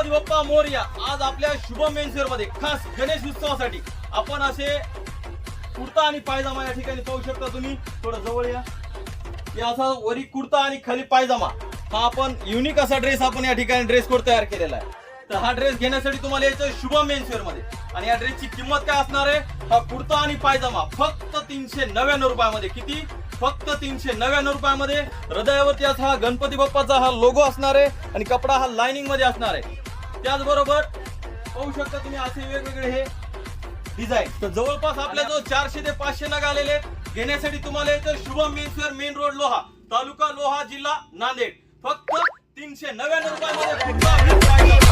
गणपती बाप्पा मोरया। आज आपल्या शुभम मेन्सवेअर मध्ये खास गणेश उत्सवासाठी आपण असे कुर्ता आणि पायजामा या ठिकाणी पाहू शकता तुम्ही। थोडं जवळ या। या असा वरी कुर्ता आणि खाली पायजामा हा आपण युनिक असा ड्रेस आपण या ठिकाणी ड्रेस कोड तयार केलेला आहे। तर हा ड्रेस घेण्यासाठी तुम्हाला यायचं शुभम मेन्सवेअर मध्ये आणि या ड्रेसची किंमत काय असणार आहे? हा कुर्ता आणि पायजामा फक्त 399 रुपयामध्ये। किती? फक्त 399 रुपयामध्ये। हृदयावरती असा हा गणपती बाप्पाचा हा लोगो असणार आहे आणि कपडा हा लाइनिंग मध्ये असणार आहे। त्याचबरोबर पाहू शकता तुम्ही असे वेगवेगळे हे डिझाइन। तर जवळपास आपल्या जो 400 ते 500 नग आलेले आहेत। घेण्यासाठी तुम्हाला यायचं Shubham menswear, main road Loha, taluka Loha, जिल्हा नांदेड। फक्त 399 रुपयामध्ये कुर्ता आणि पायजामा।